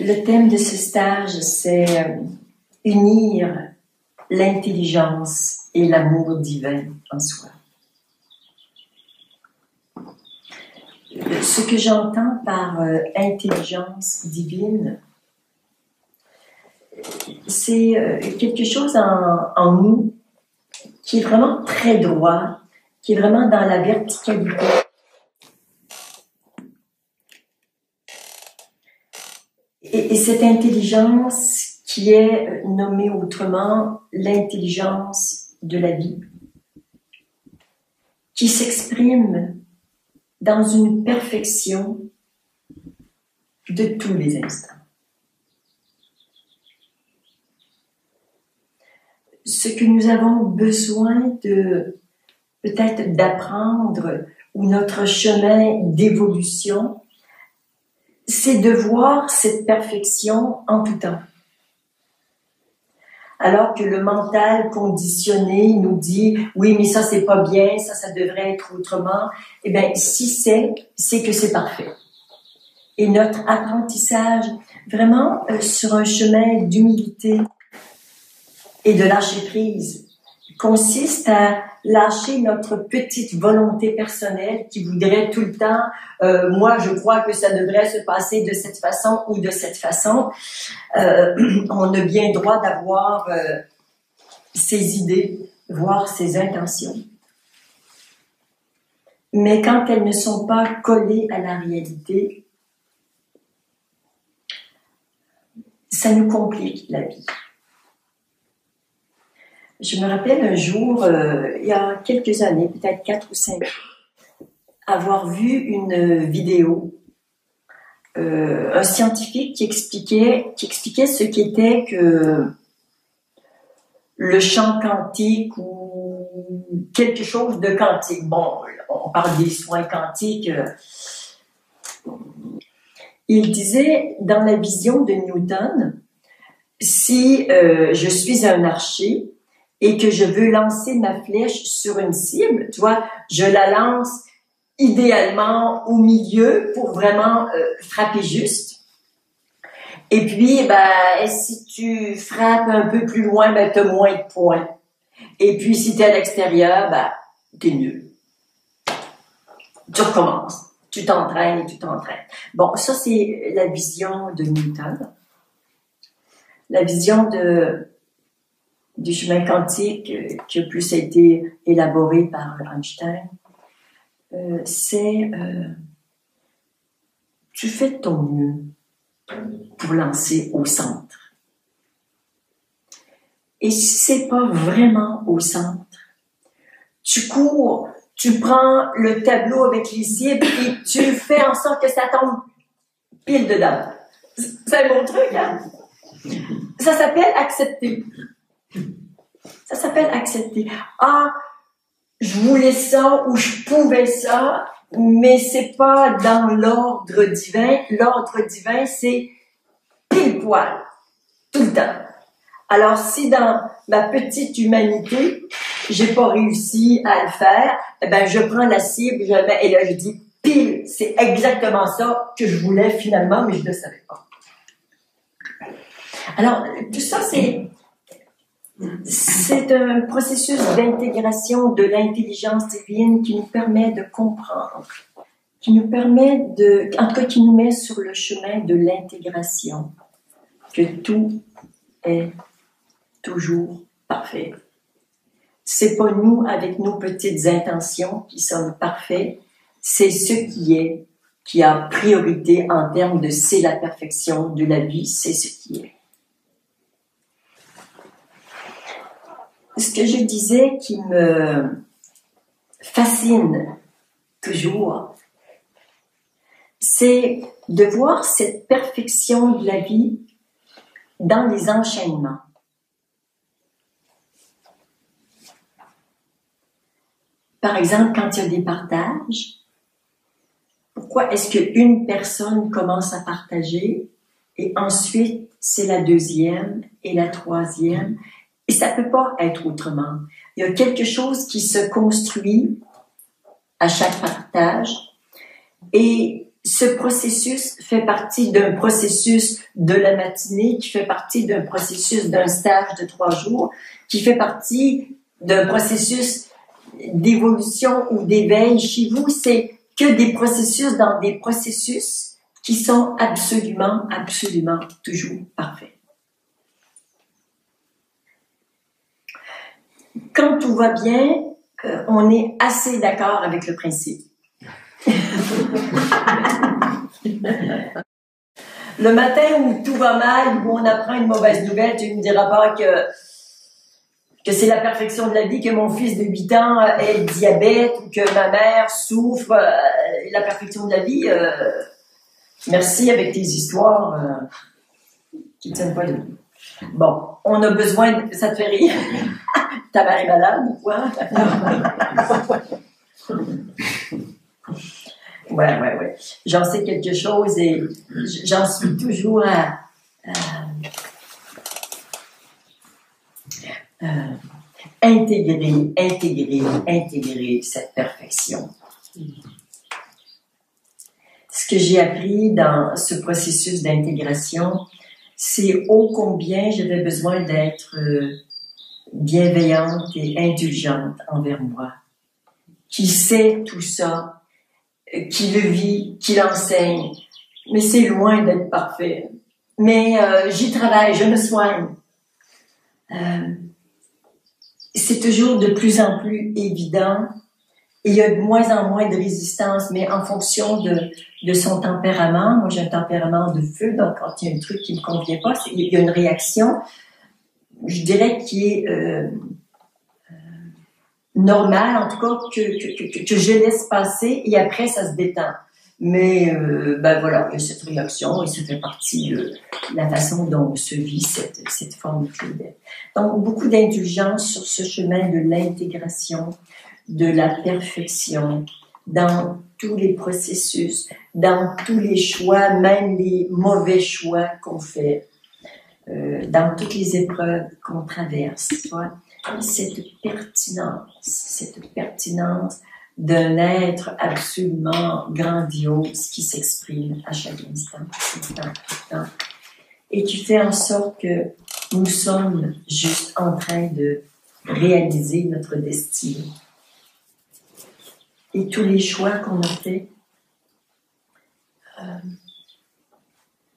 Le thème de ce stage, c'est unir l'intelligence et l'amour divin en soi. Ce que j'entends par intelligence divine, c'est quelque chose en nous qui est vraiment très droit, qui est vraiment dans la verticalité. Et cette intelligence qui est nommée autrement l'intelligence de la vie, qui s'exprime dans une perfection de tous les instants. Ce que nous avons besoin de peut-être d'apprendre, ou notre chemin d'évolution, c'est de voir cette perfection en tout temps. Alors que le mental conditionné nous dit « oui, mais ça, c'est pas bien, ça devrait être autrement », eh bien, si c'est que c'est parfait. Et notre apprentissage, vraiment sur un chemin d'humilité et de lâcher prise, consiste à lâcher notre petite volonté personnelle qui voudrait tout le temps moi je crois que ça devrait se passer de cette façon ou de cette façon. On a bien droit d'avoir ses idées, voire ses intentions. Mais quand elles ne sont pas collées à la réalité, ça nous complique la vie. Je me rappelle un jour, il y a quelques années, peut-être 4 ou 5, avoir vu une vidéo, un scientifique qui expliquait ce qu'était que le champ quantique ou quelque chose de quantique. Bon, on parle des soins quantiques. Il disait, dans la vision de Newton, si je suis un archer, et que je veux lancer ma flèche sur une cible, tu vois, je la lance idéalement au milieu pour vraiment frapper juste. Et puis, si tu frappes un peu plus loin, tu as moins de points. Et puis, si tu es à l'extérieur, t'es nul. Tu recommences. Tu t'entraînes et tu t'entraînes. Bon, ça, c'est la vision de Newton. La vision du chemin quantique qui a plus été élaboré par Einstein, c'est tu fais de ton mieux pour lancer au centre. Et si c'est pas vraiment au centre, tu cours, tu prends le tableau avec les cibles et tu fais en sorte que ça tombe pile dedans. C'est un bon truc, hein? Ça s'appelle accepter. Ça s'appelle accepter. Ah, je voulais ça ou je pouvais ça, mais c'est pas dans l'ordre divin. L'ordre divin, c'est pile poil, tout le temps. Alors, si dans ma petite humanité, j'ai pas réussi à le faire, je prends la cible, je mets, et là, je dis pile, c'est exactement ça que je voulais finalement, mais je ne le savais pas. Alors, tout ça, c'est un processus d'intégration de l'intelligence divine qui nous permet de comprendre, qui nous met sur le chemin de l'intégration, que tout est toujours parfait. C'est pas nous avec nos petites intentions qui sommes parfaits, c'est ce qui a priorité en termes de c'est la perfection de la vie, c'est ce qui est. Ce que je disais qui me fascine toujours, c'est de voir cette perfection de la vie dans les enchaînements. Par exemple, quand il y a des partages, pourquoi est-ce qu'une personne commence à partager et ensuite c'est la deuxième et la troisième? Et ça peut pas être autrement. Il y a quelque chose qui se construit à chaque partage et ce processus fait partie d'un processus de la matinée, qui fait partie d'un processus d'un stage de 3 jours, qui fait partie d'un processus d'évolution ou d'éveil. Chez vous, c'est que des processus dans des processus qui sont absolument, absolument toujours parfaits. Quand tout va bien, on est assez d'accord avec le principe. Le matin où tout va mal, où on apprend une mauvaise nouvelle, tu ne me diras pas que c'est la perfection de la vie, que mon fils de 8 ans ait le diabète, ou que ma mère souffre, la perfection de la vie. Merci avec tes histoires qui ne tiennent pas debout. Bon, on a besoin de... Ça te fait rire? Ta mère est malade ou quoi? Ouais. J'en sais quelque chose et j'en suis toujours à intégrer cette perfection. Ce que j'ai appris dans ce processus d'intégration, c'est ô combien j'avais besoin d'être bienveillante et indulgente envers moi, qui sait tout ça, qui le vit, qui l'enseigne, mais c'est loin d'être parfait. Mais j'y travaille, je me soigne. C'est toujours de plus en plus évident et il y a de moins en moins de résistance, mais en fonction de son tempérament. Moi, j'ai un tempérament de feu, donc quand il y a un truc qui me convient pas, il y a une réaction, je dirais, qui est normale, en tout cas, que je laisse passer et après, ça se détend. Mais, voilà, il y a cette réaction et ça fait partie de la façon dont se vit cette forme de fluidité. Donc, beaucoup d'indulgence sur ce chemin de l'intégration, de la perfection, dans tous les processus, dans tous les choix, même les mauvais choix qu'on fait, dans toutes les épreuves qu'on traverse, tu vois. Cette pertinence d'un être absolument grandiose qui s'exprime à chaque instant, tout le temps, et qui fait en sorte que nous sommes juste en train de réaliser notre destinée. Et tous les choix qu'on a faits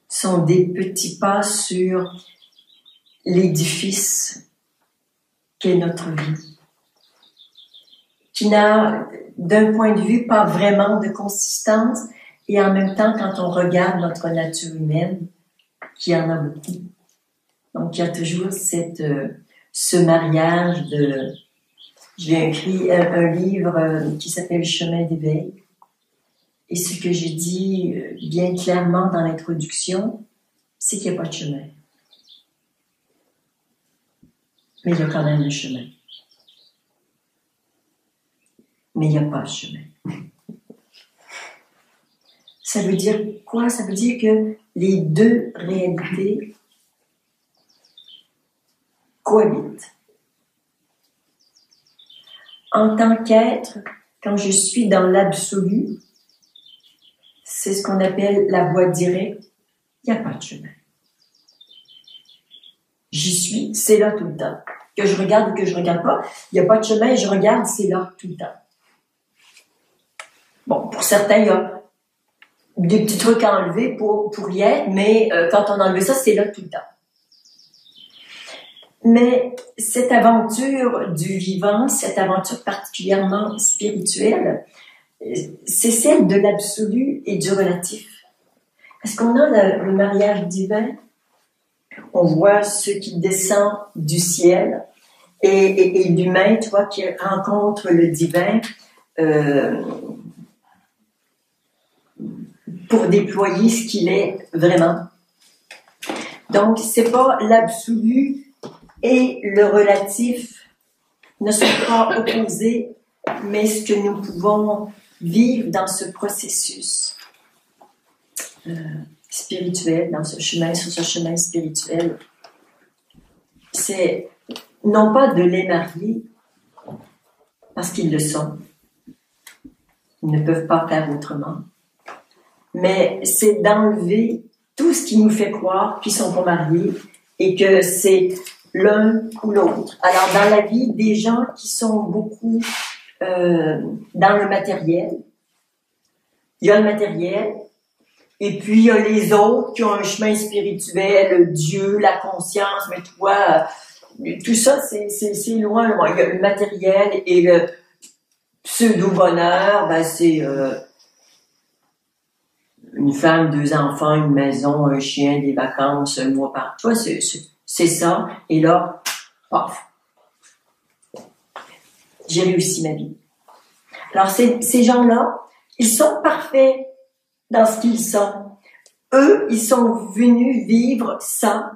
sont des petits pas sur l'édifice qu'est notre vie, qui n'a, d'un point de vue, pas vraiment de consistance, et en même temps, quand on regarde notre nature humaine, qui en a beaucoup. Donc, il y a toujours ce mariage de... J'ai écrit un livre qui s'appelle « Chemin d'éveil », et ce que j'ai dit bien clairement dans l'introduction, c'est qu'il n'y a pas de chemin. Mais il y a quand même un chemin. Mais il n'y a pas de chemin. Ça veut dire quoi? Ça veut dire que les deux réalités cohabitent. En tant qu'être, quand je suis dans l'absolu, c'est ce qu'on appelle la voie directe, il n'y a pas de chemin. J'y suis, c'est là tout le temps. Que je regarde ou que je regarde pas, il n'y a pas de chemin, je regarde, c'est là tout le temps. Bon, pour certains, il y a des petits trucs à enlever pour y être, mais quand on enlève ça, c'est là tout le temps. Mais cette aventure du vivant, cette aventure particulièrement spirituelle, c'est celle de l'absolu et du relatif. Parce qu'on a le mariage divin, on voit ce qui descend du ciel et l'humain, tu vois, qui rencontre le divin pour déployer ce qu'il est vraiment. Donc, c'est pas l'absolu et le relatif ne sont pas opposés, mais ce que nous pouvons vivre dans ce processus spirituel, dans ce chemin, sur ce chemin spirituel, c'est non pas de les marier, parce qu'ils le sont, ils ne peuvent pas faire autrement, mais c'est d'enlever tout ce qui nous fait croire qu'ils sont pas mariés et que c'est l'un ou l'autre. Alors, dans la vie, des gens qui sont beaucoup dans le matériel, il y a le matériel, et puis il y a les autres qui ont un chemin spirituel, Dieu, la conscience, mais toi, tout ça, c'est loin, loin. Il y a le matériel et le pseudo-bonheur, ben c'est une femme, 2 enfants, une maison, un chien, des vacances, un mois par... Tu vois, c'est ça. Et là, paf, j'ai réussi ma vie. Alors, ces gens-là, ils sont parfaits dans ce qu'ils sont. Eux, ils sont venus vivre ça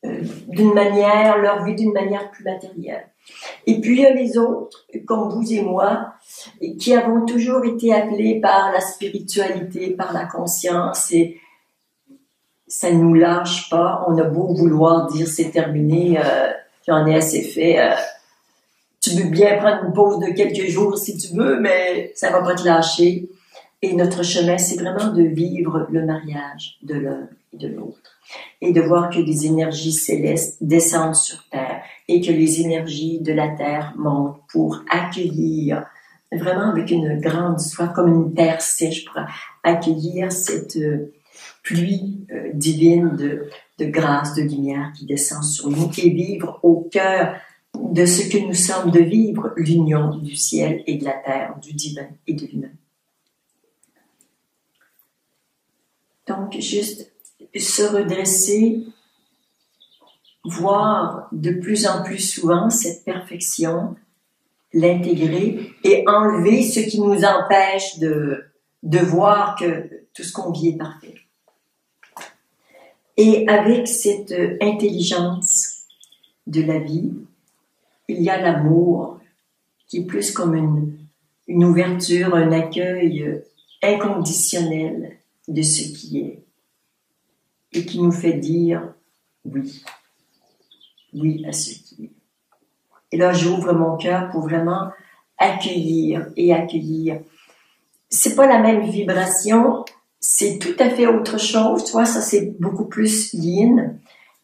d'une manière, leur vie d'une manière plus matérielle. Et puis, il y a les autres, comme vous et moi, qui avons toujours été appelés par la spiritualité, par la conscience, et ça ne nous lâche pas. On a beau vouloir dire c'est terminé, j'en ai assez fait, tu veux bien prendre une pause de quelques jours si tu veux, mais ça va pas te lâcher. Et notre chemin, c'est vraiment de vivre le mariage de l'un et de l'autre. Et de voir que les énergies célestes descendent sur Terre et que les énergies de la Terre montent pour accueillir, vraiment avec une grande soif, comme une terre sèche, pour accueillir cette pluie divine de grâce, de lumière qui descend sur nous et vivre au cœur de ce que nous sommes, de vivre l'union du ciel et de la terre, du divin et de l'humain. Donc, juste se redresser, voir de plus en plus souvent cette perfection, l'intégrer et enlever ce qui nous empêche de voir que tout ce qu'on vit est parfait. Et avec cette intelligence de la vie, il y a l'amour qui est plus comme une ouverture, un accueil inconditionnel de ce qui est et qui nous fait dire oui, oui à ce qui est. Et là, j'ouvre mon cœur pour vraiment accueillir et accueillir. C'est pas la même vibration, c'est tout à fait autre chose, tu vois, ça c'est beaucoup plus yin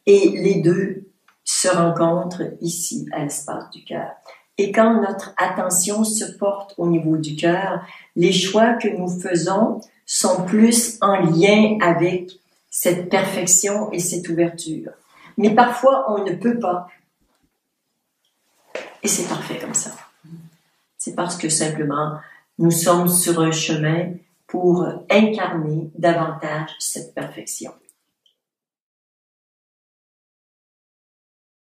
et les deux se rencontrent ici à l'espace du cœur. Et quand notre attention se porte au niveau du cœur, les choix que nous faisons sont plus en lien avec cette perfection et cette ouverture. Mais parfois, on ne peut pas. Et c'est parfait comme ça. C'est parce que simplement, nous sommes sur un chemin pour incarner davantage cette perfection.